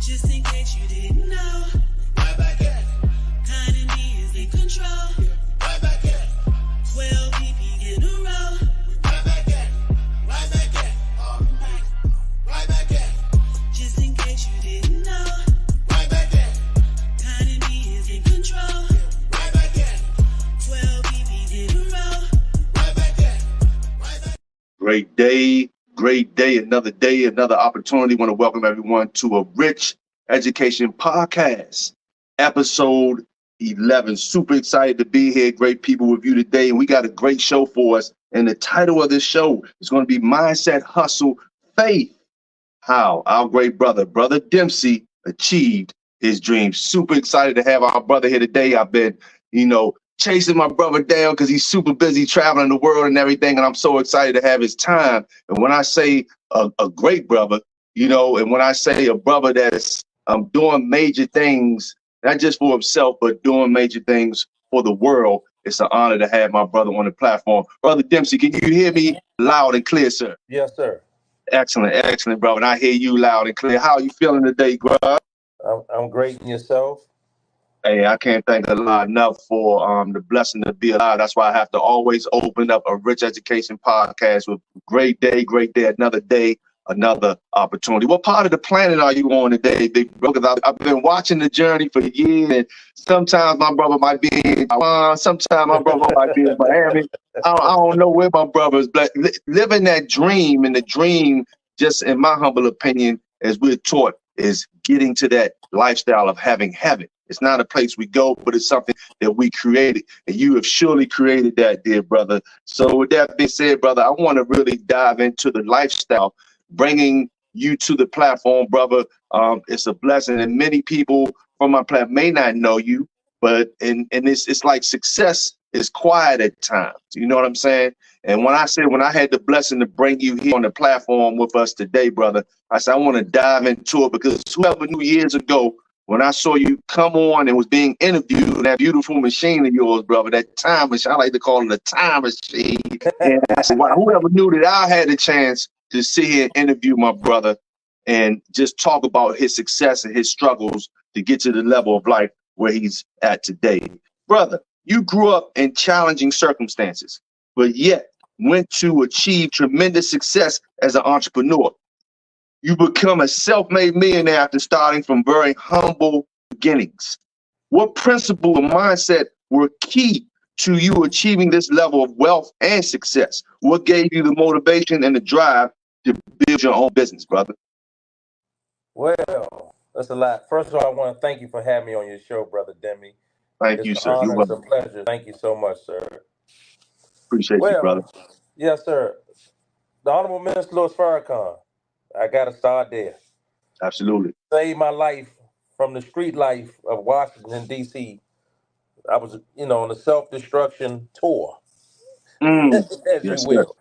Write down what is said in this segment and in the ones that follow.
Just in case you didn't know, Right back at it. Kanye is in control. Right back at it. 12 BP in a row. Right back at it. Right back at it. Right back at it. Just in case you didn't know, Right back at it. Kanye is in control. Right back at it. 12 BP in a row. Right back at it. Right back. Great day, another opportunity. Want to welcome everyone to a Rich Education Podcast, episode 11. Super excited to be here. Great people with you today. And we got a great show for us. And the title of this show is going to be Mindset, Hustle, Faith. How our great brother Dempsey, achieved his dreams. Super excited to have our brother here today. I've been, chasing my brother down because he's super busy traveling the world and everything. And I'm so excited to have his time. And when I say a great brother, and when I say a brother that's doing major things, not just for himself, but doing major things for the world, it's an honor to have my brother on the platform. Brother Dempsey, can you hear me loud and clear, sir? Yes, sir. Excellent, brother. And I hear you loud and clear. How are you feeling today, bro? I'm great. And yourself? Hey, I can't thank Allah enough for the blessing to be alive. That's why I have to always open up a Rich Education Podcast with great day, another opportunity. What part of the planet are you on today, big bro? Because I've been watching the journey for years, and sometimes my brother might be in Taiwan, sometimes my brother might be in Miami. I don't know where my brother is, but living that dream, and the dream, just in my humble opinion, as we're taught, is getting to that lifestyle of having heaven. It's not a place we go, but it's something that we created. And you have surely created that, dear brother. So with that being said, brother, I want to really dive into the lifestyle, bringing you to the platform, brother. It's a blessing. And many people from my platform may not know you, but it's like success is quiet at times. You know what I'm saying? And when I had the blessing to bring you here on the platform with us today, brother, I said, I want to dive into it because whoever knew years ago, when I saw you come on and was being interviewed in that beautiful machine of yours, brother, that time machine, I like to call it a time machine. And I said, wow, whoever knew that I had the chance to sit here and interview my brother and just talk about his success and his struggles to get to the level of life where he's at today. Brother, you grew up in challenging circumstances, but yet went to achieve tremendous success as an entrepreneur. You become a self-made millionaire after starting from very humble beginnings. What principle and mindset were key to you achieving this level of wealth and success? What gave you the motivation and the drive to build your own business, brother? Well, that's a lot. First of all, I want to thank you for having me on your show, Brother Demi. Thank It's you, an sir. You're honor. It's a welcome. pleasure. Thank you so much, sir. Appreciate you, brother. Well, yes, sir. The Honorable Minister Louis Farrakhan, I got to start there. Absolutely. Saved my life from the street life of Washington, D.C. I was, on a self-destruction tour, as you Yes, sir. will.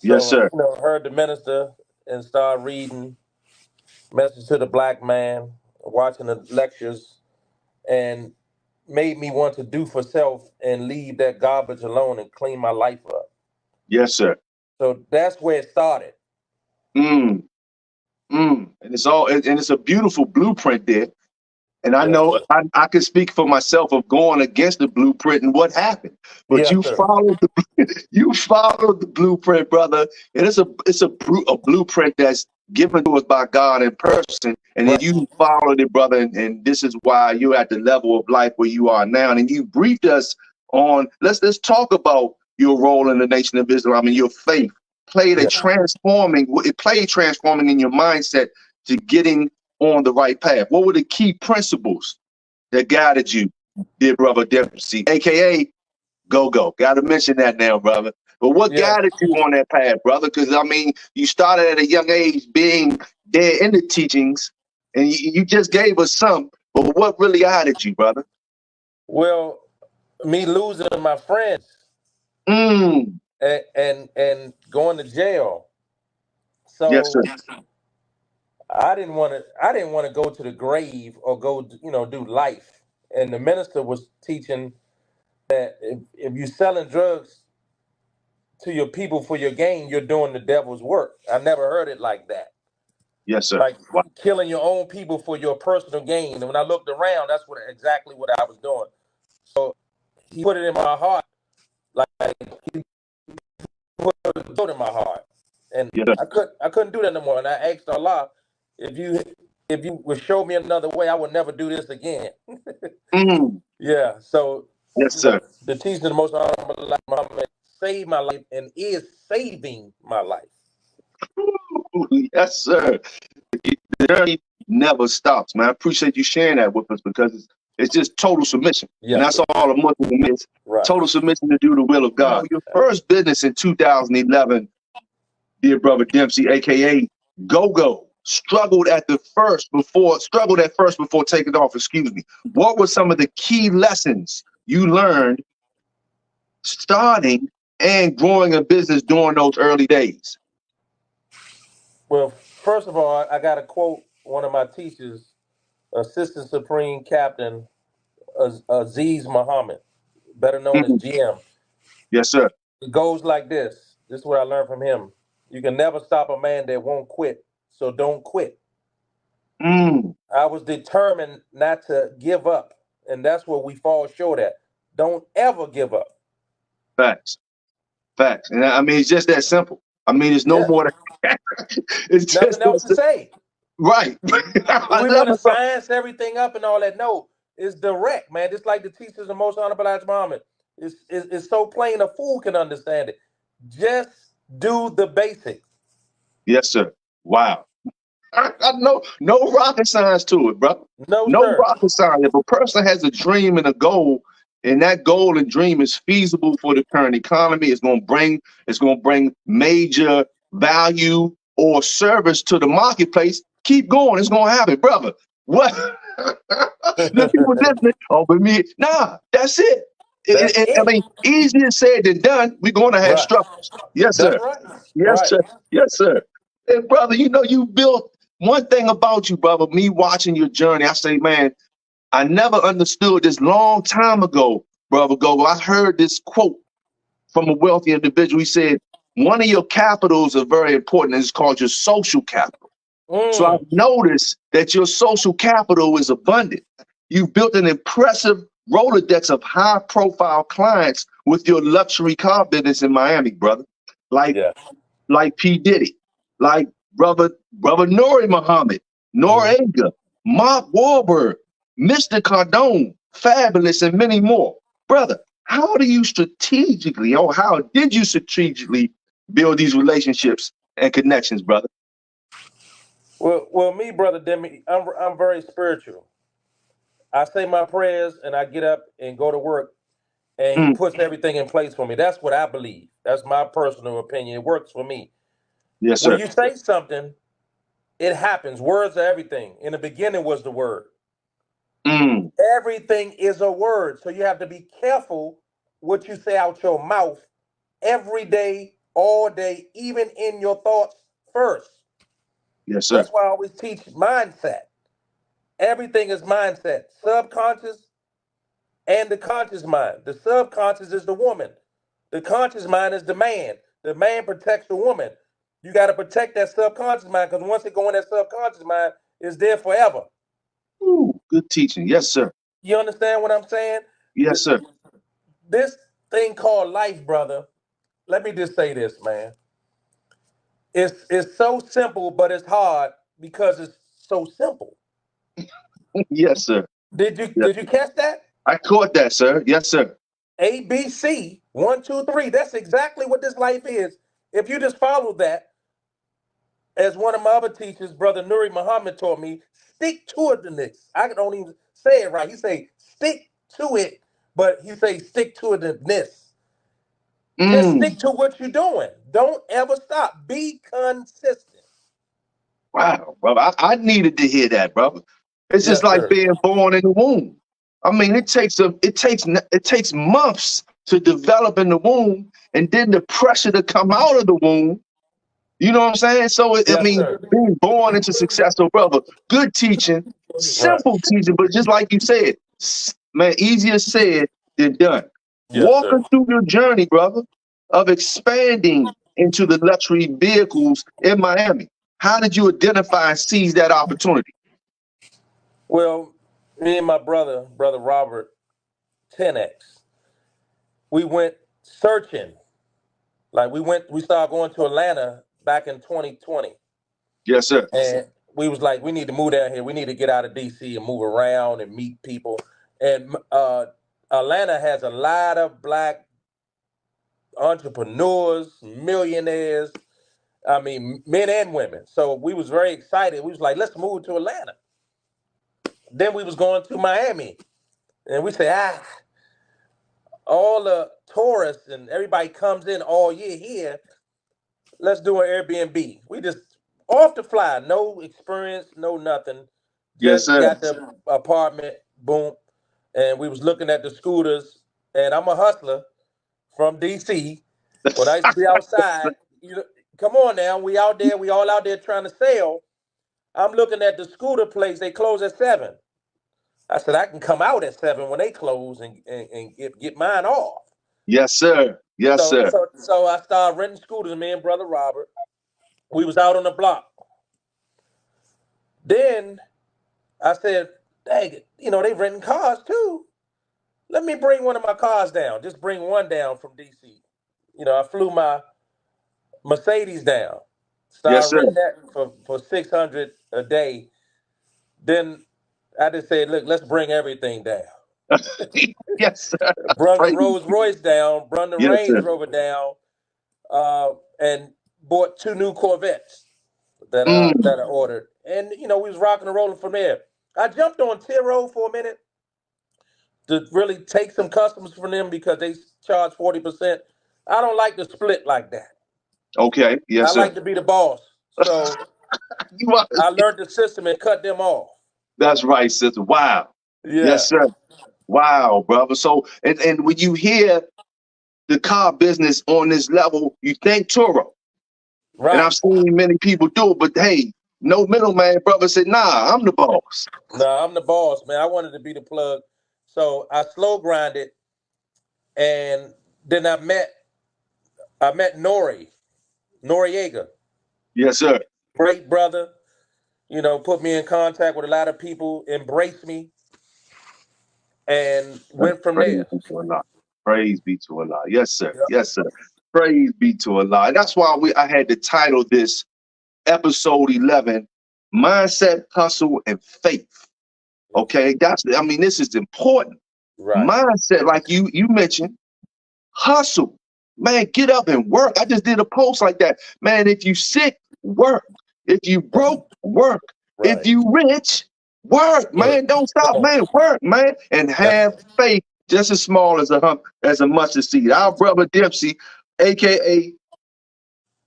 Yes, So, sir. heard the minister and started reading Message to the Black Man, watching the lectures, and made me want to do for self and leave that garbage alone and clean my life up. Yes, sir. So that's where it started. Mm. And it's a beautiful blueprint there. And I Yes, know sir. I can speak for myself of going against the blueprint and what happened. But Yes, you sir. followed the blueprint, brother. And it's a blueprint that's given to us by God in person. And then Right. you followed it, brother. And this is why you're at the level of life where you are now. And you briefed us on let's talk about your role in the Nation of Islam and your faith. Yeah. It played transforming in your mindset to getting on the right path. What were the key principles that guided you, dear brother Dempsey, aka Go? Got to mention that now, brother. But what Yes. guided you on that path, brother? Because you started at a young age being there in the teachings, and you just gave us some. But what really guided you, brother? Well, me losing my friends Mm. and going to jail. Yes, So sir. I didn't want to go to the grave or go, do life. And the minister was teaching that if you're selling drugs to your people for your gain, you're doing the devil's work. I never heard it like that. Yes, sir. like Wow. killing your own people for your personal gain. And when I looked around, that's what exactly what I was doing. So he put it in my heart, like he put it in my heart, and Yes, sir. I couldn't do that no more. And I asked Allah, if you if you would show me another way, I would never do this again. Mm. Yeah. So Yes, sir. the teaching of the Most Honorable Elijah Muhammad saved my life and is saving my life. Ooh, yes, sir. The journey never stops, man. I appreciate you sharing that with us because it's just total submission. And Yes, that's sir. all a Muslim is. Right. Total submission to do the will of God. Your first business in 2011, dear brother Dempsey, aka Go-Go, struggled at first before taking off, excuse me. What were some of the key lessons you learned starting and growing a business during those early days? Well, first of all, I got to quote one of my teachers, Assistant Supreme Captain Aziz Muhammad, better known as Mhm. GM. Yes, sir. It goes like this. This is what I learned from him. You can never stop a man that won't quit, so don't quit. Mm. I was determined not to give up, and that's where we fall short at. Don't ever give up. Facts. Facts. And I mean, it's just that simple. I mean, it's no Yeah, more than it's just nothing that else to say. right. I We love want to it, bro. science everything up and all that. No, it's direct, man. Just like the teachers of Most Honorable Elijah Muhammad. It's so plain a fool can understand it. Just do the basics. Yes, sir. Wow. I know no rocket science to it, bro. No, No sir. rocket science. If a person has a dream and a goal, and that goal and dream is feasible for the current economy, it's gonna bring major value or service to the marketplace. Keep going. It's gonna happen, brother. What? The people listening, oh, but me, nah, that's it. That's I it. mean, easier said than done. We're gonna have Right. struggles. Yes, That's sir. right. Yes, Right. sir. Yes, sir. And brother, you know, you built one thing about you, brother. Me watching your journey, I say, man, I never understood this long time ago, brother Gogo. I heard this quote from a wealthy individual. He said, one of your capitals are very important, and it's called your social capital. So I've Mm. noticed that your social capital is abundant. You've built an impressive Rolodex of high profile clients with your luxury car business in Miami, brother. Like Yeah. like P. Diddy, like brother Nori Muhammad, Mhm. Noriega, Mark Wahlberg, Mr. Cardone, Fabulous, and many more. Brother, how do you strategically, or how did you strategically build these relationships and connections, brother? Well, me, brother Demi, I'm very spiritual. I say my prayers and I get up and go to work, and he Mm, puts everything in place for me. That's what I believe. That's my personal opinion. It works for me. yes, When sir. you say something, it happens. Words are everything. In the beginning was the word. Mm, Everything is a word. So you have to be careful what you say out your mouth every day, all day, even in your thoughts first. yes, sir. That's why I always teach mindset. Everything is mindset. Subconscious and the conscious mind. The subconscious is the woman. The conscious mind is the man. The man protects the woman. You got to protect that subconscious mind because once it go in that subconscious mind, it's there forever. Ooh, good teaching. Yes, sir. You understand what I'm saying? Yes, sir. This thing called life, brother. Let me just say this, man. It's so simple, but it's hard because it's so simple. Yes, sir. Did you Yes. did you catch that? I caught that, sir. Yes, sir. ABC 1, 2, 3. That's exactly what this life is. If you just follow that, as one of my other teachers, Brother Nuri Muhammad, taught me, stick to it. The next, I don't even say it right. He say stick to it, but he say stick to it. This. Just Mm, stick to what you're doing. Don't ever stop. Be consistent. wow, brother. I needed to hear that, brother. It's just Yes, like sir. being born in the womb. I mean, it takes months to develop in the womb, and then the pressure to come out of the womb. You know what I'm saying? So I Yes, mean, sir. being born into success, so brother, good teaching, Right. simple teaching, but just like you said, man, easier said than done. Yes, Walk sir. us through your journey, brother, of expanding into the luxury vehicles in Miami. How did you identify and seize that opportunity? Well, me and my brother Robert 10X, we went searching. Like we started going to Atlanta back in 2020. Yes, sir. And we was like, we need to move down here. We need to get out of DC and move around and meet people. And Atlanta has a lot of black entrepreneurs, millionaires. I mean, men and women. So we was very excited. We was like, let's move to Atlanta. Then we was going to Miami. And we said, all the tourists and everybody comes in all year here. Let's do an Airbnb. We just off the fly, no experience, no nothing. Yes, Just sir. got the apartment, boom. And we was looking at the scooters. And I'm a hustler from DC. When I used to be outside, come on now, we out there, we all out there trying to sell. I'm looking at the scooter place, they close at 7. I said, I can come out at 7 when they close and get mine off. Yes, sir. Yes, sir. So I started renting scooters, me and brother Robert. We was out on the block. Then I said, dang, they renting cars too. Let me bring one of my cars down. Just bring one down from DC. I flew my Mercedes down. Yes, Started sir. renting that for $600 a day. Then I just said, look, let's bring everything down. Yes, sir. Brung the Praise. Rolls Royce down, brung the Yes, Range sir. Rover down, and bought 2 new Corvettes that Mm. I ordered. And we was rocking and rolling from there. I jumped on Tiro for a minute to really take some customers from them because they charge 40%. I don't like to split like that. Okay. Yes, I sir. like to be the boss. So You are- I learned the system and cut them off. That's right, sister. Wow. Yeah. Yes, sir. Wow, brother. So, and when you hear the car business on this level, you think Turo. Right. And I've seen many people do it, but hey, no middleman, brother said, nah, I'm the boss. No, I'm the boss, man. I wanted to be the plug. So I slow grinded, and then I met Noriega. Yes, sir. Great brother. Put me in contact with a lot of people, embraced me, and went from Praise there. be to Allah. Praise be to Allah. Yes, sir. Yep. Yes, sir. Praise be to Allah. And that's why I had to title this episode 11, Mindset, Hustle, and Faith. Okay, this is important. Right. Mindset, like you mentioned, hustle. Man, get up and work. I just did a post like that. Man, if you sick, work. If you broke, work. Right. If you rich, work, man. Don't stop, man. Work, man. And have faith just as small as a mustard seed. Our brother Dempsey, aka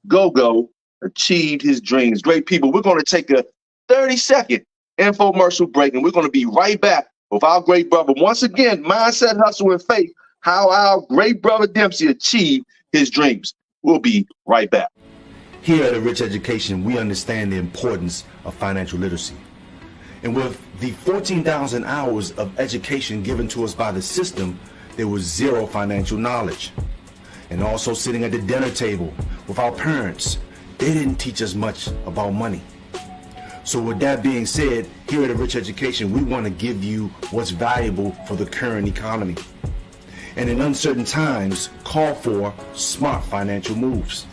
Go-Go, achieved his dreams. Great people. We're going to take a 30-second infomercial break, and we're going to be right back with our great brother. Once again, Mindset, Hustle, and Faith, how our great brother Dempsey achieved his dreams. We'll be right back. Here at A Rich Education, we understand the importance of financial literacy. And with the 14,000 hours of education given to us by the system, there was zero financial knowledge. And also sitting at the dinner table with our parents, they didn't teach us much about money. So with that being said, here at A Rich Education, we want to give you what's valuable for the current economy. And in uncertain times, call for smart financial moves.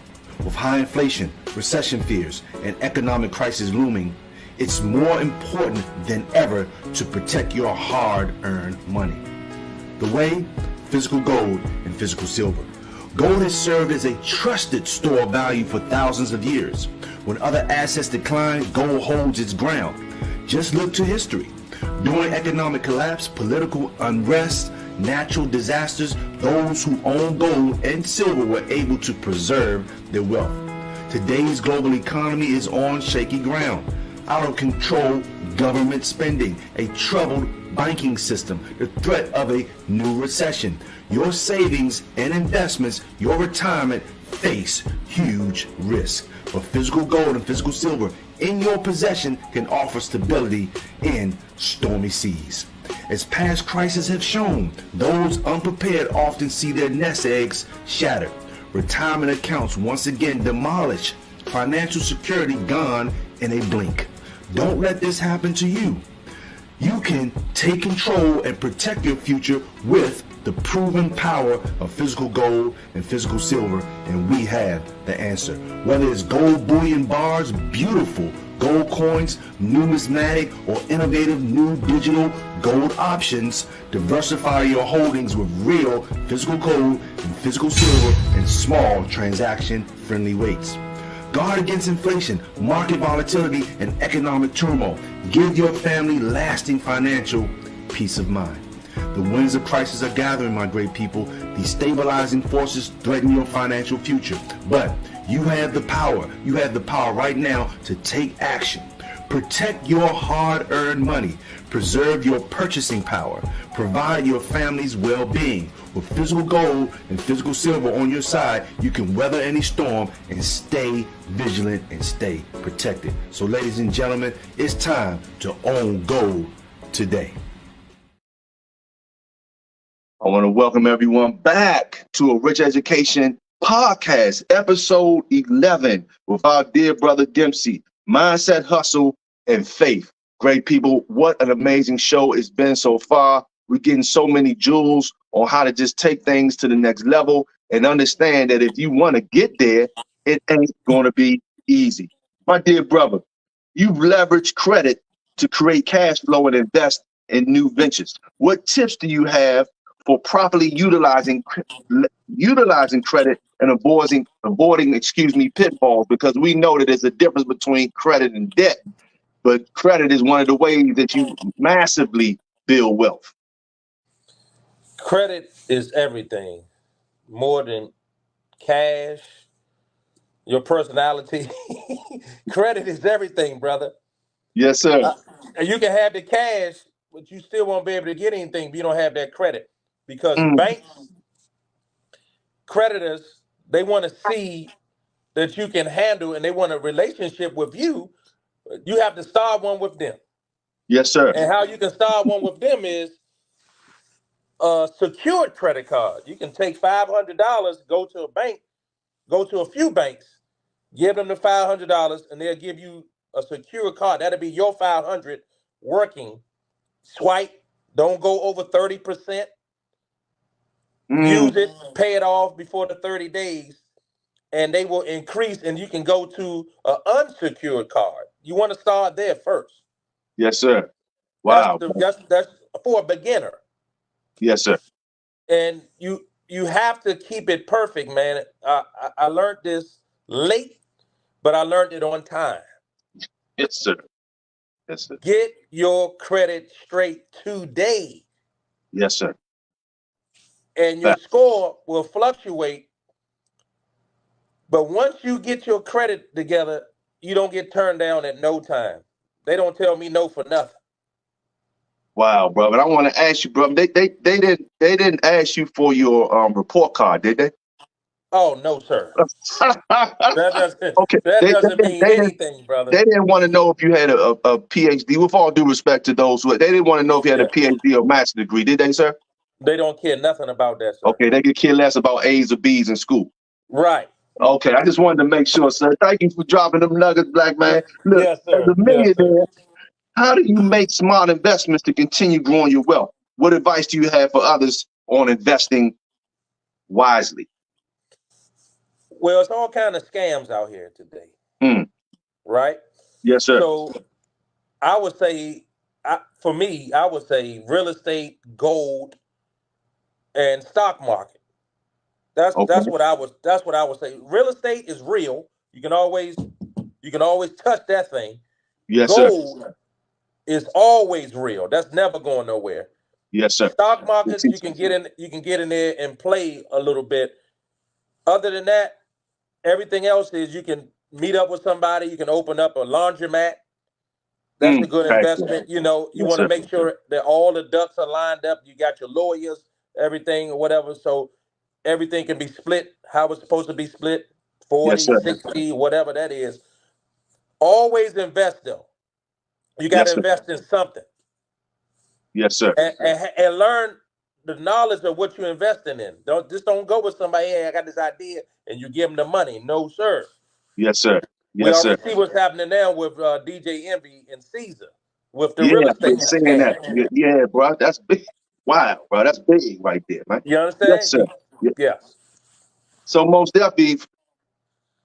With high inflation, recession fears, and economic crisis looming, it's more important than ever to protect your hard-earned money. The way? Physical gold and physical silver. Gold has served as a trusted store of value for thousands of years. When other assets decline, gold holds its ground. Just look to history. During economic collapse, political unrest, natural disasters, those who own gold and silver were able to preserve their wealth. Today's global economy is on shaky ground. Out of control government spending, a troubled banking system, the threat of a new recession. Your savings and investments, your retirement face huge risk. But physical gold and physical silver in your possession can offer stability in stormy seas. As past crises have shown, those unprepared often see their nest eggs shattered. Retirement accounts once again demolished. financial security gone in a blink. Don't let this happen to you. You can take control and protect your future with the proven power of physical gold and physical silver, and we have the answer. Whether it's gold bullion bars, beautiful gold coins, numismatic, or innovative new digital gold options, diversify your holdings with real physical gold and physical silver in small transaction-friendly weights. Guard against inflation, market volatility, and economic turmoil. Give your family lasting financial peace of mind. The winds of crisis are gathering, my great people. These stabilizing forces threaten your financial future. But you have the power. You have the power right now to take action. Protect your hard-earned money. Preserve your purchasing power. Provide your family's well-being. With physical gold and physical silver on your side, you can weather any storm and stay vigilant and stay protected. So, ladies and gentlemen, it's time to own gold today. I want to welcome everyone back to a Rich Education Podcast, episode 11, with our dear brother Dempsey. Mindset, hustle, and faith. Great people, what an amazing show it's been so far. We're getting so many jewels on how to just take things to the next level and understand that if you want to get there, it ain't going to be easy. My dear brother, you've leveraged credit to create cash flow and invest in new ventures. What tips do you have for properly utilizing credit and avoiding pitfalls? Because we know that there's a difference between credit and debt, but credit is one of the ways that you massively build wealth. Credit is everything, more than cash, your personality. Credit is everything, brother. Yes, sir. And you can have the cash, but you still won't be able to get anything if you don't have that credit. Because Mm. creditors, they want to see that you can handle and they want a relationship with you. You have to start one with them. Yes, sir. And how you can start one with them is a secured credit card. You can take $500, go to a bank, go to a few banks, give them the $500, and they'll give you a secure card. That'll be your 500 working. Swipe. Don't go over 30%. Mm. Use it, pay it off before the 30 days, and they will increase. And you can go to an unsecured card. You want to start there first. Yes, sir. That's Wow. that's for a beginner. Yes, sir. And you have to keep it perfect, man. I learned this late, but I learned it on time. Yes, sir. Yes, sir. Get your credit straight today, Yes, sir. and your score will fluctuate. But once you get your credit together, you don't get turned down at no time. They don't tell me no for nothing. Wow, bro. But I want to ask you, bro. They didn't ask you for your report card, did they? Oh no, sir. Okay. That doesn't mean anything, brother. They didn't want to know if you had a PhD. With all due respect to those they didn't want to know if you had a PhD or master's degree, did they, sir? They don't care nothing about that, sir. Okay, they could care less about A's or B's in school. Right. Okay, I just wanted to make sure, sir. Thank you for dropping them nuggets, black man. Look, yes, sir. as a millionaire, how do you make smart investments to continue growing your wealth? What advice do you have for others on investing wisely? Well, it's all kind of scams out here today. Right? Yes, sir. So I would say, for me, I would say real estate, gold, and stock market. That's what I would say. Real estate is real. You can always touch that thing. Yes, gold sir. is always real. That's never going nowhere. Yes, sir. Stock market, you can get in there and play a little bit. Other than that, everything else is you can meet up with somebody, you can open up a laundromat. That's a good investment. You know, you want to make sure that all the ducks are lined up. You got your lawyers, everything or whatever. So everything can be split how it's supposed to be split, 40, 60, whatever that is. Always invest, though. You got to invest in something. Yes, sir. And learn the knowledge of what you're investing in. Don't go with somebody, hey, I got this idea, and you give them the money. No, sir. Yes, sir. We Yes, sir. already see what's happening now with DJ Envy and Caesar with the Yeah, real I've been estate saying that. scam. Yeah, bro. That's big. Wow, bro. That's big right there, man. You Yes, understand? sir. Yeah. Yes. So most definitely,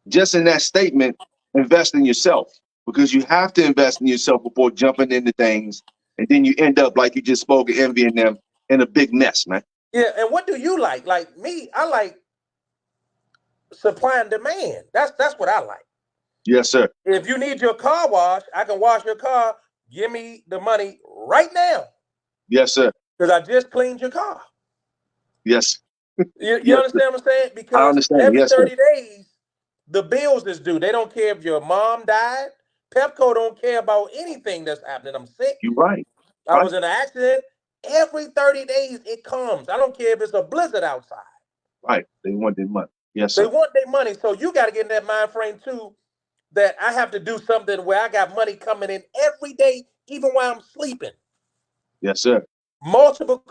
just in that statement, invest in yourself because you have to invest in yourself before jumping into things, and then you end up like you just spoke, envying them in a big mess, man. Yeah. And what do you like? Like me, I like supply and demand. That's what I like. Yes, sir. If you need your car washed, I can wash your car. Give me the money right now Yes, sir. because I just cleaned your car. Yes. You Yes, sir. understand what I'm saying? I Because understand. every Yes, sir. 30 days, the bills is due. They don't care if your mom died. Pepco don't care about anything that's happening. I'm sick. You're right. I Right. was in an accident. Every 30 days it comes. I don't care if it's a blizzard outside. Right. They want their money. Yes, They sir. want their money. So you got to get in that mind frame too that I have to do something where I got money coming in every day, even while I'm sleeping. Yes, sir. Multiple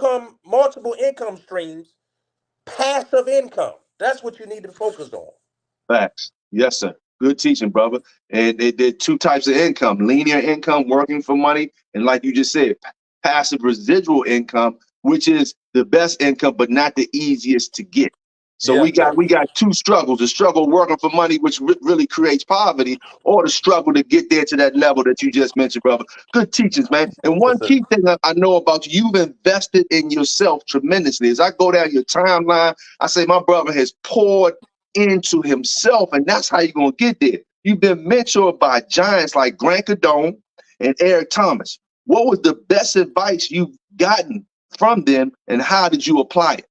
income streams, passive income. That's what you need to focus on. Facts. Yes, sir. Good teaching, brother. And there are two types of income: linear income, working for money, and like you just said, passive residual income, which is the best income, but not the easiest to get. So Yes, sir. we got two struggles: the struggle working for money, which really creates poverty, or the struggle to get there to that level that you just mentioned, brother. Good teachings, man. And Yes, one sir. key thing I know about you, you've invested in yourself tremendously. As I go down your timeline, I say my brother has poured into himself, and that's how you're gonna get there. You've been mentored by giants like Grant Cardone and Eric Thomas. What was the best advice you've gotten from them, and how did you apply it?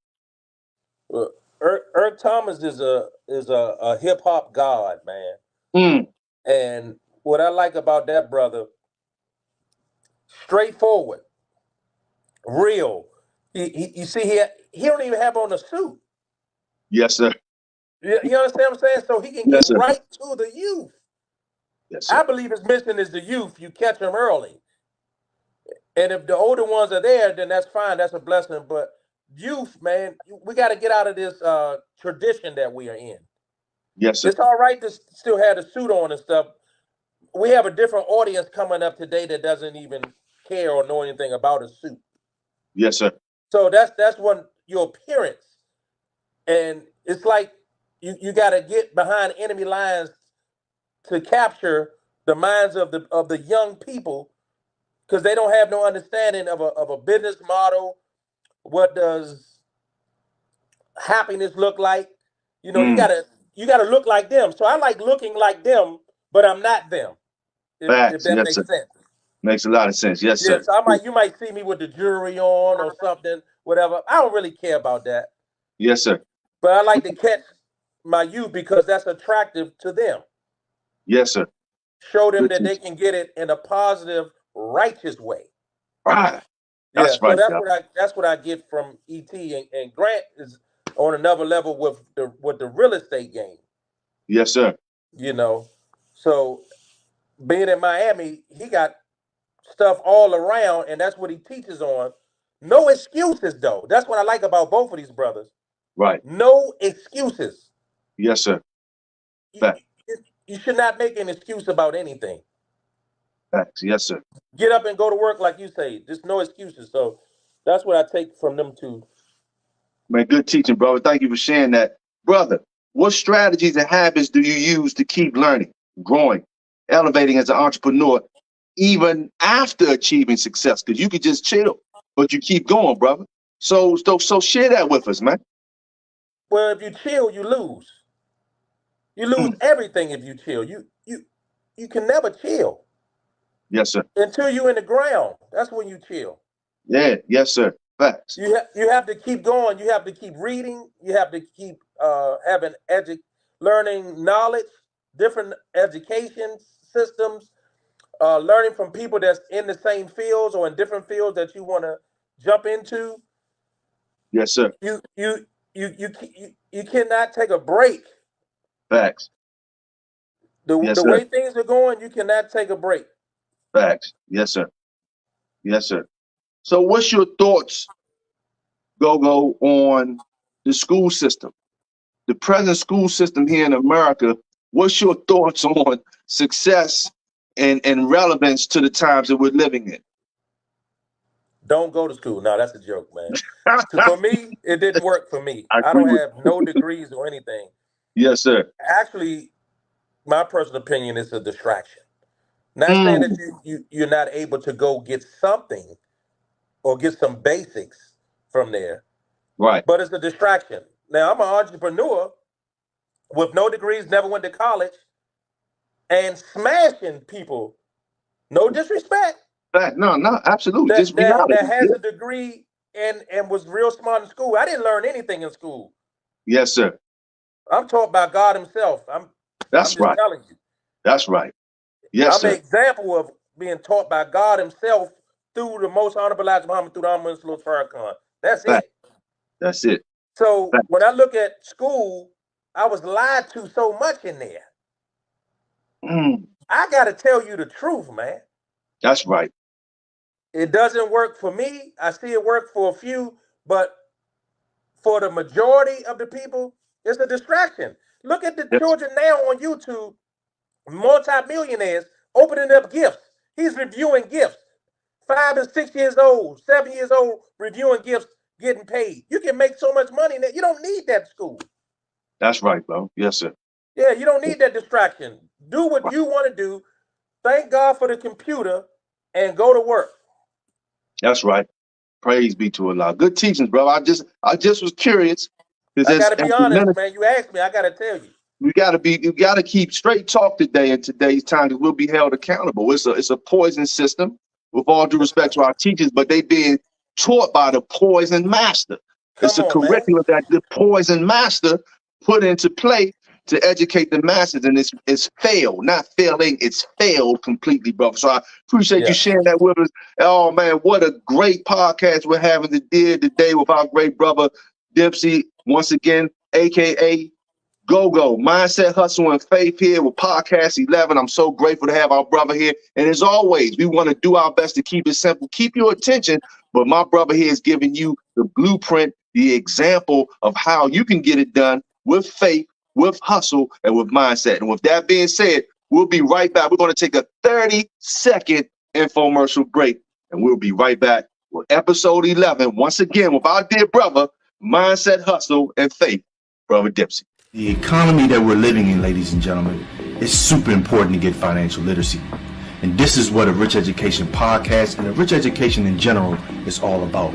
Well, Eric Thomas is a hip hop god, man. Mm, And what I like about that brother, straightforward, real. You see, he don't even have on a suit. yes, sir. You understand what I'm saying? So he can get Yes, sir. right to the youth. Yes, sir. I believe his mission is the youth. You catch them early. And if the older ones are there, then that's fine. That's a blessing. But youth, man, we got to get out of this tradition that we are in. Yes, sir. It's all right to still have the suit on and stuff. We have a different audience coming up today that doesn't even care or know anything about a suit. Yes, sir. So that's one your appearance, and it's like you got to get behind enemy lines to capture the minds of the young people because they don't have no understanding of a business model. What does happiness look like? You know, Mm, you gotta look like them. So I like looking like them, but I'm not them. If facts. that Yes, sir. makes sense. Makes a lot of sense. Yes, sir. Yes, I might. You might see me with the jewelry on or something, whatever. I don't really care about that, Yes, sir. but I like to catch my youth because that's attractive to them. Yes, sir. Show them Good that they teaching. can get it in a positive, righteous way. Right. Yeah, That's so right, yeah. that's what I get from ET and Grant is on another level with the real estate game. Yes, sir. You know, so being in Miami, he got stuff all around, and that's what he teaches on. No excuses, though. That's what I like about both of these brothers. Right. No excuses. Yes, sir. You, Facts. you should not make an excuse about anything. Facts. Yes, sir. Get up and go to work like you say. Just no excuses. So that's what I take from them two. Man, good teaching, brother. Thank you for sharing that. Brother, what strategies and habits do you use to keep learning, growing, elevating as an entrepreneur, even after achieving success? Because you could just chill, but you keep going, brother. So share that with us, man. Well, if you chill, you lose. You lose Mm. everything if you chill. You can never chill Yes, sir. until you in the ground. That's when you chill. Yeah, yes, sir. Facts. You have to keep going. You have to keep reading. You have to keep having learning knowledge, different education systems, learning from people that's in the same fields or in different fields that you want to jump into. Yes, sir. You you you cannot take a break. Facts. Yes, The sir. way things are going, you cannot take a break. Facts. Yes, sir. Yes, sir. So what's your thoughts, Go, on the school system? The present school system here in America What's your thoughts on success and relevance to the times that we're living in? Don't go to school. No, that's a joke, man. For me, it didn't work for me. I I agree don't with. have no degrees or anything. Yes, sir. Actually, my personal opinion is a distraction. Not saying that Mm, you're not able to go get something or get some basics from there, right. but it's a distraction. Now, I'm an entrepreneur with no degrees, never went to college, and smashing people. No disrespect. No, no, absolutely. That Just that that reality. has Yeah. a degree and was real smart in school. I didn't learn anything in school. Yes, sir. I'm taught by God Himself. I'm That's just right. telling you. That's right. Yes, I'm an sir. example of being taught by God Himself through the most honorable Elijah Muhammad through the Honorable Salute Farrakhan. That's Fact. it. That's it. So Fact. when I look at school, I was lied to so much in there. Mm, I got to tell you the truth, man. that's right. It doesn't work for me. I see it work for a few, but for the majority of the people, it's a distraction. Look at the Yes, children now on YouTube, multimillionaires opening up gifts. He's reviewing gifts. 5 and 6 years old, 7 years old, reviewing gifts, getting paid. You can make so much money that you don't need that school. that's right, bro. Yes, sir. Yeah, you don't need that distraction. Do what Right. you want to do. Thank God for the computer and go to work. That's right. Praise be to Allah. Good teachings, bro. I just was curious because I got to as be the honest, minister, man. You asked me, I got to tell you. you gotta keep straight talk today in today's time because we'll be held accountable. It's a poison system, with all due respect to our teachers, but they being taught by the poison master. It's Come a on, man. curriculum that the poison master put into play to educate the masses, and it's failed, not failing, it's failed completely, brother. So I appreciate you Yeah. sharing that with us. Oh man, what a great podcast we're having today with our great brother Dempsey, once again, aka Go Mindset, Hustle, and Faith here with Podcast 11. I'm so grateful to have our brother here. And as always, we want to do our best to keep it simple, keep your attention. But my brother here is giving you the blueprint, the example of how you can get it done with faith, with hustle, and with mindset. And with that being said, we'll be right back. We're going to take a 30-second infomercial break, and we'll be right back with episode 11, once again, with our dear brother, Mindset, Hustle, and Faith, Brother Dempsey. The economy that we're living in, ladies and gentlemen, is super important to get financial literacy. And this is what a Rich Education podcast and a Rich Education in general is all about.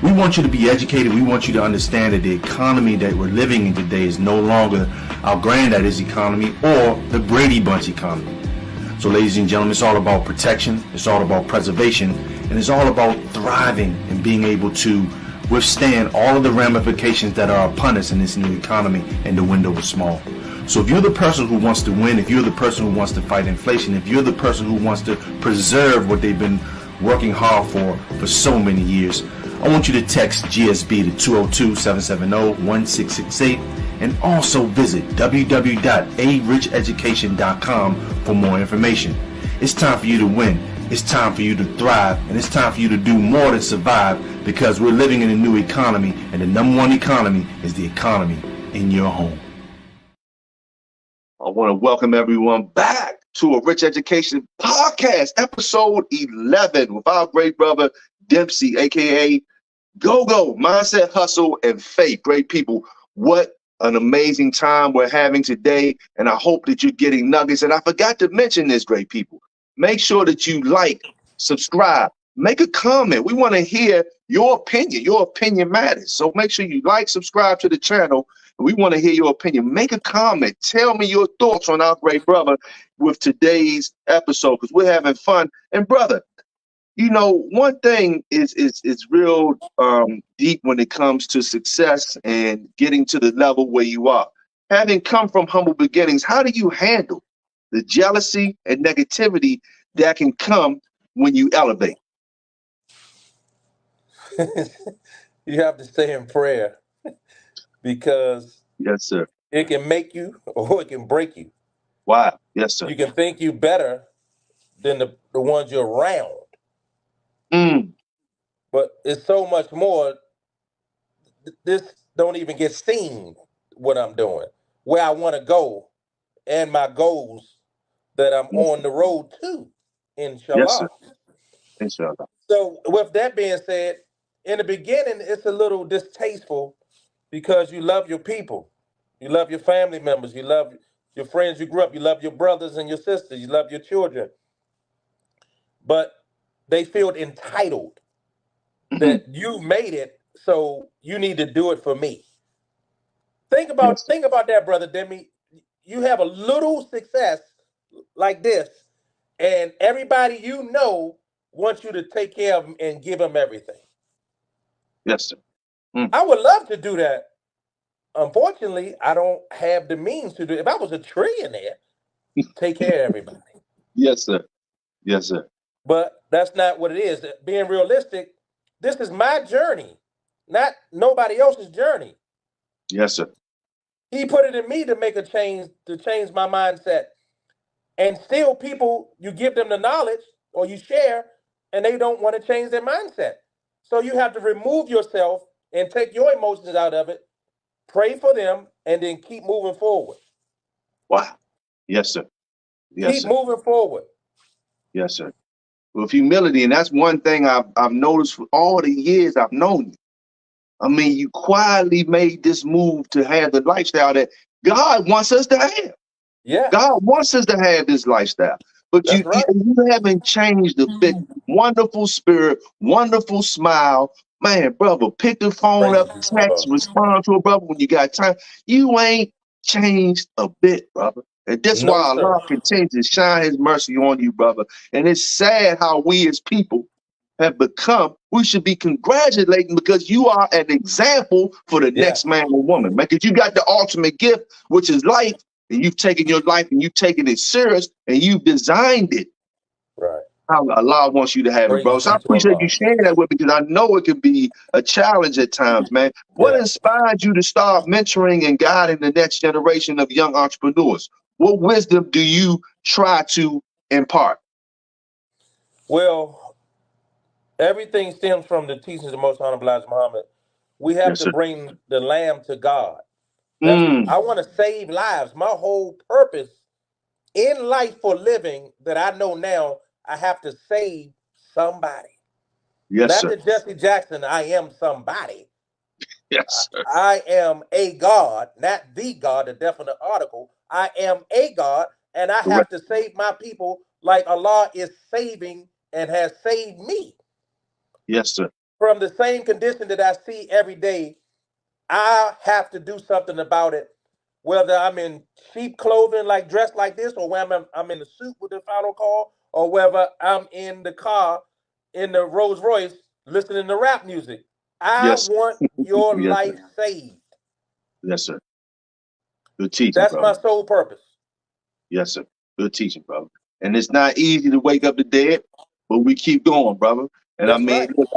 We want you to be educated. We want you to understand that the economy that we're living in today is no longer our granddaddy's economy or the Brady Bunch economy. So ladies and gentlemen, it's all about protection, it's all about preservation, and it's all about thriving and being able to withstand all of the ramifications that are upon us in this new economy, and the window is small. So if you're the person who wants to win, if you're the person who wants to fight inflation, if you're the person who wants to preserve what they've been working hard for so many years, I want you to text GSB to 202-770-1668 and also visit www.aricheducation.com for more information. It's time for you to win. It's time for you to thrive, and it's time for you to do more than survive, because we're living in a new economy, and the number one economy is the economy in your home. I want to welcome everyone back to a Rich Education podcast, episode 11, with our great brother Dempsey, aka Go Mindset, Hustle, and Faith. Great people. What an amazing time we're having today, and I hope that you're getting nuggets. And I forgot to mention this, great people. Make sure that you like, subscribe, make a comment. We want to hear your opinion. Your opinion matters. So make sure you like, subscribe to the channel. We want to hear your opinion. Make a comment. Tell me your thoughts on our great brother with today's episode, because we're having fun. And brother, you know, one thing is real deep when it comes to success and getting to the level where you are. Having come from humble beginnings, how do you handle the jealousy and negativity that can come when you elevate? You have to stay in prayer because Yes, sir. it can make you or it can break you. Wow. Yes, sir. You can think you better than the ones you're around, Mm, but it's so much more. This don't even get seen what I'm doing, where I want to go, and my goals that I'm Yes, on sir. the road to, Yes, sir. inshallah. Inshallah. So, with that being said, in the beginning, it's a little distasteful because you love your people, you love your family members, you love your friends you grew up, you love your brothers and your sisters, you love your children, but they feel entitled Mhm. that you made it, so you need to do it for me. Yes, sir. Think about that, brother Demi. You have a little success like this, and everybody you know wants you to take care of them and give them everything. Yes, sir. Mm. I would love to do that. Unfortunately, I don't have the means to do it. If I was a trillionaire, take care of everybody. Yes, sir. Yes, sir. But that's not what it is. Being realistic, this is my journey, not nobody else's journey. Yes, sir. He put it in me to make a change, to change my mindset. And still, people, you give them the knowledge or you share, and they don't want to change their mindset. So you have to remove yourself and take your emotions out of it, pray for them, and then keep moving forward. Wow. Yes, sir. Yes, Keep sir. moving forward. Yes, sir. With humility, and that's one thing I've noticed for all the years I've known you. I mean, you quietly made this move to have the lifestyle that God wants us to have. Yes, God wants us to have this lifestyle, but that's right. you haven't changed a bit. Wonderful spirit, wonderful smile, man, brother. Pick the phone Praise up, you, text, Lord. respond to a brother when you got time. You ain't changed a bit, brother. And that's No, why sir. Allah continues to shine His mercy on you, brother. And it's sad how we as people have become. We should be congratulating because you are an example for the Yeah, next man or woman, man. Because you got the ultimate gift, which is life, and you've taken your life and you've taken it serious and you've designed it right. how Allah wants you to have it, bro. Praise So I you to appreciate you Allah. sharing that with me because I know it can be a challenge at times, man. What Yeah. inspired you to start mentoring and guiding the next generation of young entrepreneurs? What wisdom do you try to impart? Well, everything stems from the teachings of the Most Honorable Elijah Muhammad. We have Yes, to sir. bring the lamb to God. That's Mm, I want to save lives. My whole purpose in life for living that I know now, I have to save somebody. yes, Not sir. the Jesse Jackson, I am somebody. Yes, sir. I am a God, not the God, the definite article. I am a God, and I have Correct. to save my people like Allah is saving and has saved me Yes, sir. from the same condition that I see every day. I have to do something about it, whether I'm in cheap clothing, like dressed like this, or whether I'm in the suit with the final call, or whether I'm in the car in the Rolls Royce listening to rap music. I Yes. want your Yes, sir. life saved. Yes, sir. Good teaching, That's brother. my sole purpose. Yes, sir. Good teaching, brother. And it's not easy to wake up the dead, but we keep going, brother. And I That's mean, right. look,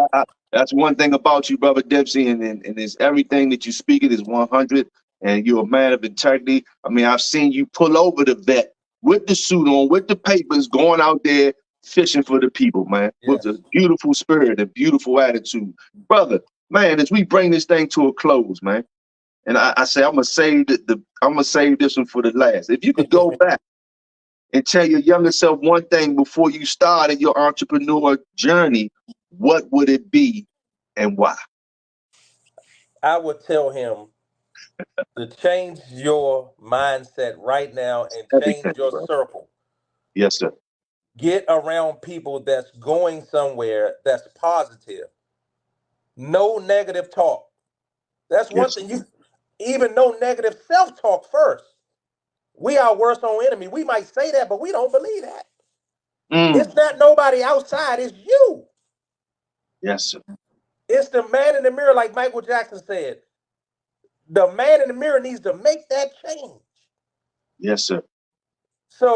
that's one thing about you, brother Dempsey, and it's everything that you speak it is 100, and you're a man of integrity. I mean, I've seen you pull over the vet with the suit on, with the papers, going out there fishing for the people, man, with a Yes. beautiful spirit and beautiful attitude. Brother, man, as we bring this thing to a close, man, and I say I'm gonna save I'm gonna save this one for the last. If you could go back and tell your younger self one thing before you started your entrepreneur journey, what would it be and why? I would tell him to change your mindset right now and Everything, change your bro. circle. Yes, sir. Get around people that's going somewhere that's positive. No negative talk. That's one Yes, thing. sir. You even no negative self-talk first. We are worst on enemy. We might say that, but we don't believe that. Mm. It's not nobody outside, it's you. Yes, sir. It's the man in the mirror, like Michael Jackson said. The man in the mirror needs to make that change. Yes, sir.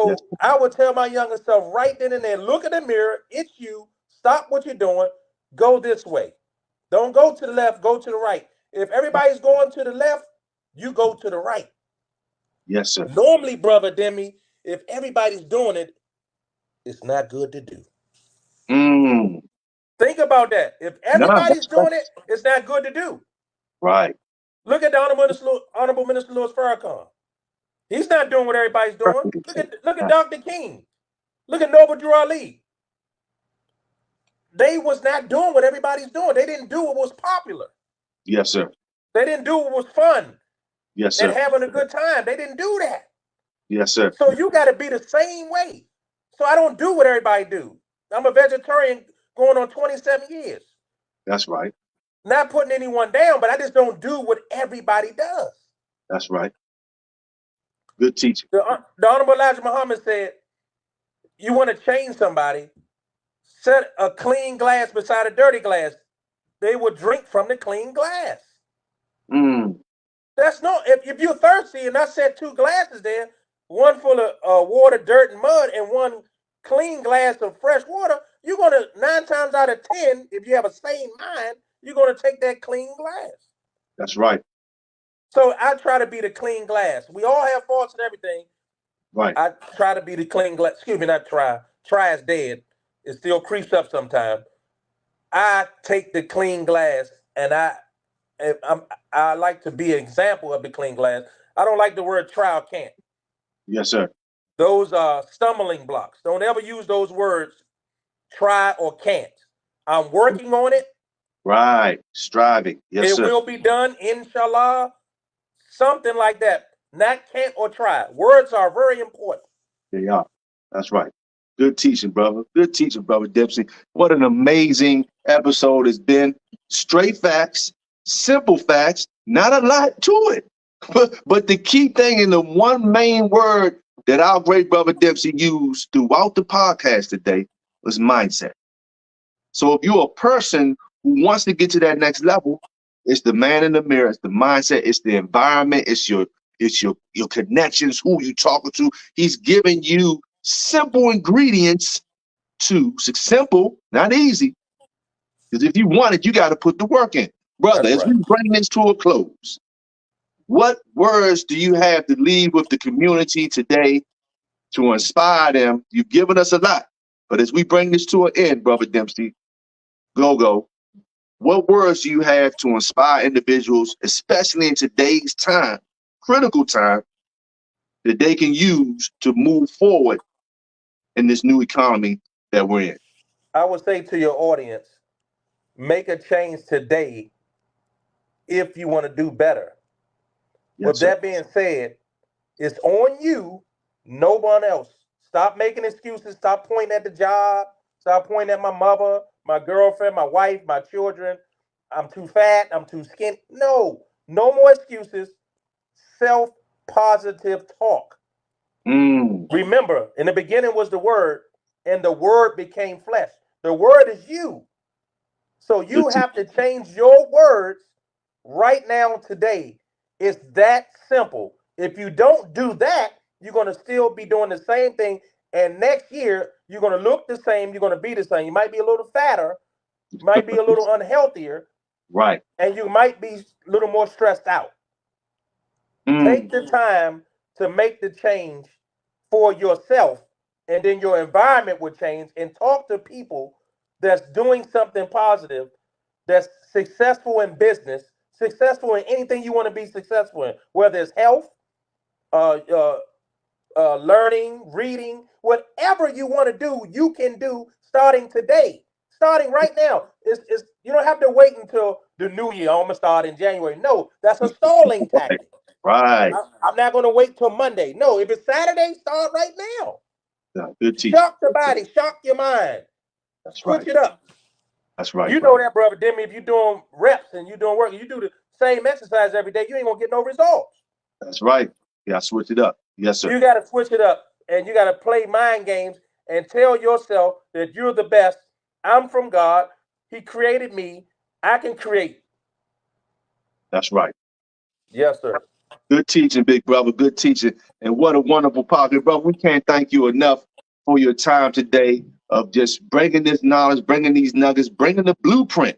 Yes, So I would tell my younger self right then and there, look in the mirror, it's you, stop what you're doing, go this way. Don't go to the left, go to the right. If everybody's going to the left, you go to the right. yes, sir. Normally, brother Demi, if everybody's doing it, it's not good to do. Mm. Think about that. If Nah, everybody's doing it, it's not good to do. right. Look at the Honorable Minister Louis Farrakhan. He's not doing what everybody's doing. Perfectly Look at said. Dr. King. Look at Noble Drew Ali. They was not doing what everybody's doing. They didn't do what was popular. Yes, sir. They didn't do what was fun Yes, and sir. having a good time. They didn't do that. Yes, sir. So you got to be the same way. So I don't do what everybody do. I'm a vegetarian going on 27 years. That's right. Not putting anyone down, but I just don't do what everybody does. That's right. Good teaching. The Honorable Elijah Muhammad said, you want to change somebody, set a clean glass beside a dirty glass. They will drink from the clean glass. Mm. That's no, if you're thirsty and I set two glasses there, one full of water, dirt, and mud, and one clean glass of fresh water, you're going to, 9 times out of 10, if you have a sane mind, you're going to take that clean glass. That's right. So I try to be the clean glass. We all have faults and everything. Right. I try to be the clean glass. Excuse me, not try. Try is dead. It still creeps up sometimes. I take the clean glass, and I like to be an example of the clean glass. I don't like the word try or can't. Yes, sir. Those are stumbling blocks. Don't ever use those words, try or can't. I'm working on it. Right. Striving. Yes, It sir. will be done, inshallah. Something like that. Not can't or try. Words are very important. They are. That's right. Good teaching, brother. Good teaching, brother Dempsey. What an amazing episode it's been. Straight facts, simple facts, not a lot to it. But the key thing and the one main word that our great brother Dempsey used throughout the podcast today was mindset. So if you're a person who wants to get to that next level, it's the man in the mirror, it's the mindset, it's the environment, it's your connections, who you talking to. He's giving you simple ingredients to simple, not easy. Because if you want it, you got to put the work in. Brother, That's as right. we bring this to a close, what words do you have to leave with the community today to inspire them? You've given us a lot. But as we bring this to an end, brother Dempsey, go. What words do you have to inspire individuals, especially in today's time, critical time, that they can use to move forward in this new economy that we're in? I would say to your audience, make a change today if you want to do better. Yes, With sir. that being said, it's on you, no one else. Stop making excuses. Stop pointing at the job. Stop pointing at my mother, my girlfriend, my wife, my children. I'm too fat. I'm too skinny. No more excuses. Self-positive talk. Mm. Remember, in the beginning was the word, and the word became flesh. The word is you. So you have to change your words right now today. It's that simple. If you don't do that, you're going to still be doing the same thing. And next year, you're going to look the same. You're going to be the same. You might be a little fatter. You might be a little unhealthier. Right. And you might be a little more stressed out. Take Mm. the time to make the change for yourself. And then your environment will change. And talk to people that's doing something positive, that's successful in business, successful in anything you want to be successful in, whether it's health, uh, uh, learning, reading, whatever you want to do, you can do starting today, starting right now. It's you don't have to wait until the new year. I'm gonna start in January. No, that's a stalling tactic. Right. I'm not gonna wait till Monday. No, if it's Saturday, start right now. Yeah, good teaching. Shock the body, shock your mind, That's right. switch it up. That's right. You know that, brother Demi. If you're doing reps and you're doing work, and you do the same exercise every day, you ain't gonna get no results. That's right. Yeah, switch it up. Yes, sir. You got to switch it up, and you got to play mind games and tell yourself that you're the best. I'm from God. He created me. I can create. That's right. Yes, sir. Good teaching, big brother. Good teaching. And what a wonderful podcast, brother. We can't thank you enough for your time today of just bringing this knowledge, bringing these nuggets, bringing the blueprint.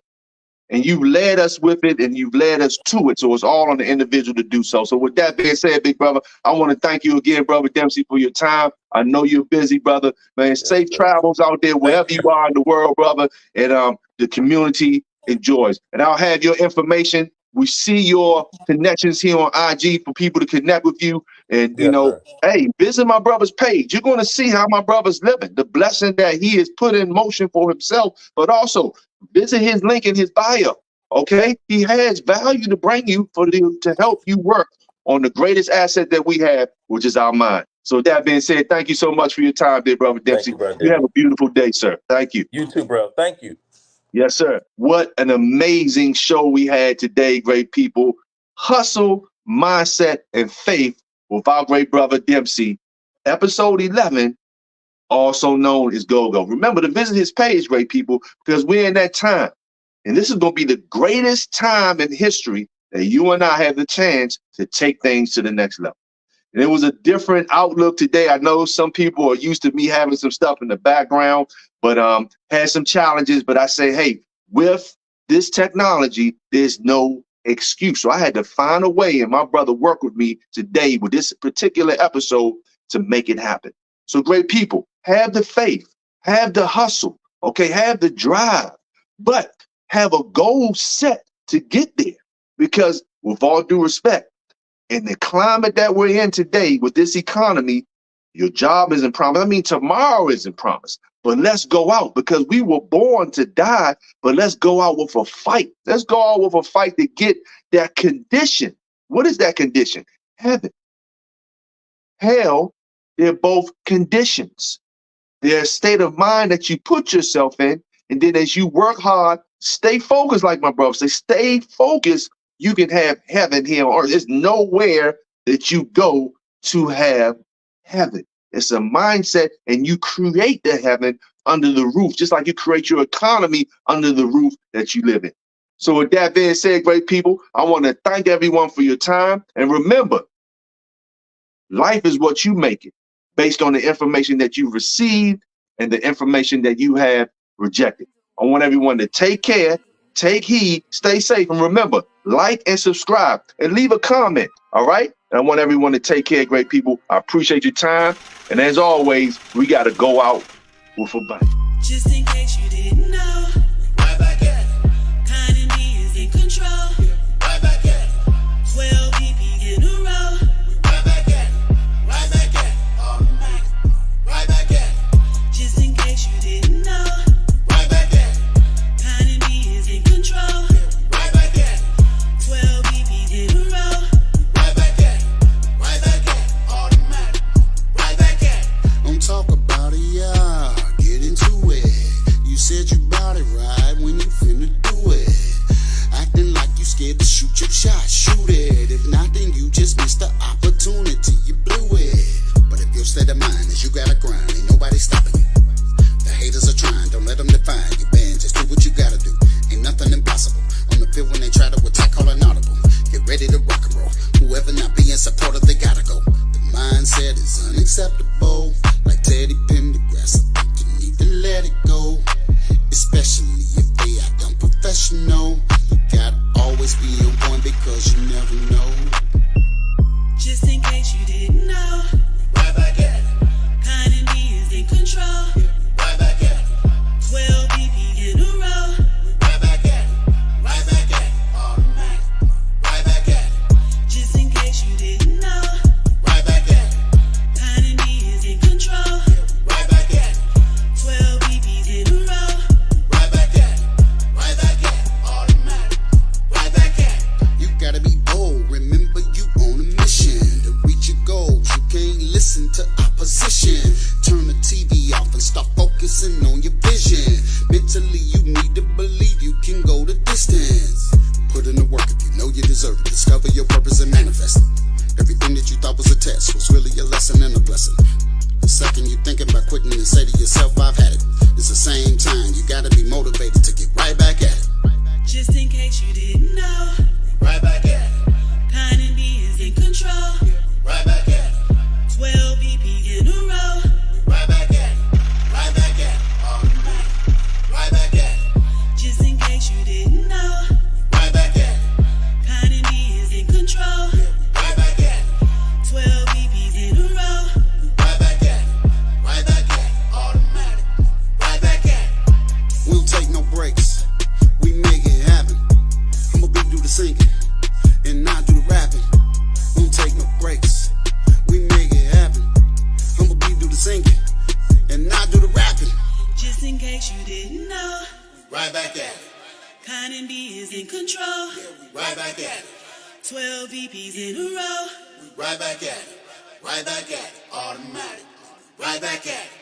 And you've led us with it and you've led us to it. So it's all on the individual to do so. So with that being said, big brother, I want to thank you again, brother Dempsey, for your time. I know you're busy, brother. Man, safe travels out there wherever you are in the world, brother. And the community enjoys. And I'll have your information We see your connections here on IG for people to connect with you. And, Yes, sir. hey, visit my brother's page. You're going to see how my brother's living, the blessing that he has put in motion for himself, but also visit his link in his bio. Okay, he has value to bring you to help you work on the greatest asset that we have, which is our mind. So with that being said, thank you so much for your time, dear brother Dempsey. Thank you, brother. You have a beautiful day, sir. Thank you. You too, bro. Thank you. Yes, sir. What an amazing show we had today, great people. Hustle, mindset, and faith with our great brother Dempsey. Episode 11, also known as Go-Go. Remember to visit his page, great people, because we're in that time. And this is going to be the greatest time in history that you and I have the chance to take things to the next level. And it was a different outlook today. I know some people are used to me having some stuff in the background, but had some challenges. But I say, hey, with this technology, there's no excuse. So I had to find a way, and my brother worked with me today with this particular episode to make it happen. So great people, have the faith, have the hustle, okay, have the drive, but have a goal set to get there. Because with all due respect, in the climate that we're in today with this economy, your job isn't promised. I mean, tomorrow isn't promised. But let's go out, because we were born to die, but let's go out with a fight. Let's go out with a fight to get that condition. What is that condition? Heaven. Hell, they're both conditions. They're a state of mind that you put yourself in, and then as you work hard, stay focused, like my brother say, stay focused, you can have heaven here on earth. There's nowhere that you go to have heaven. It's a mindset, and you create the heaven under the roof, just like you create your economy under the roof that you live in. So with that being said, great people, I want to thank everyone for your time. And remember, life is what you make it based on the information that you received and the information that you have rejected. I want everyone to take care, take heed, stay safe, and remember, like and subscribe and leave a comment, all right? And I want everyone to take care, great people. I appreciate your time. And as always, we got to go out with a bang. Just in case you didn't know, Right back at it. kind of me is in control. Right back at it. 12 BP in a row. Right back at it. Right back at it. Automatic. Right back at it. Just in case you didn't know, Right back at it. kind of me is in control. Right back at it. 12 BP in a row. Right back at it. Right back at it. Automatic. Right back at it. Don't talk about it, yeah. Get into it. You said you bout it right when you finna do it. Acting like you scared to shoot your shot. Shoot it. If not, then you just missed the opportunity. You blew it. But if your state of mind is you gotta grind, ain't nobody stopping you. The haters are trying, don't let them define you. Man, just do what you gotta do. Ain't nothing impossible. On the field when they try to attack, call an audible. Get ready to rock and roll. Whoever not being supportive, they gotta go. The mindset is unacceptable. Like Teddy Pendergrass, I think you need to let it go. Especially if they act unprofessional. You gotta always be on point because you never know. Just in case you didn't know, Right back at it. kind of me is in control. Right back at it. 12 BP in a row. Right back at it. Right back at it. Automatic. Right back at it. Just in case you didn't know, Right back at it. kind of me is in control. Right back at it. 12 BP's in a row. Right back at it. Right back at it. Automatic. Right back at it. You gotta be bold. Remember you didn't know. Right back at it. Cotton B is in control. Right back at it. 12 VPs in a row. Right back at it. Right back at it. Automatic. Right back at it.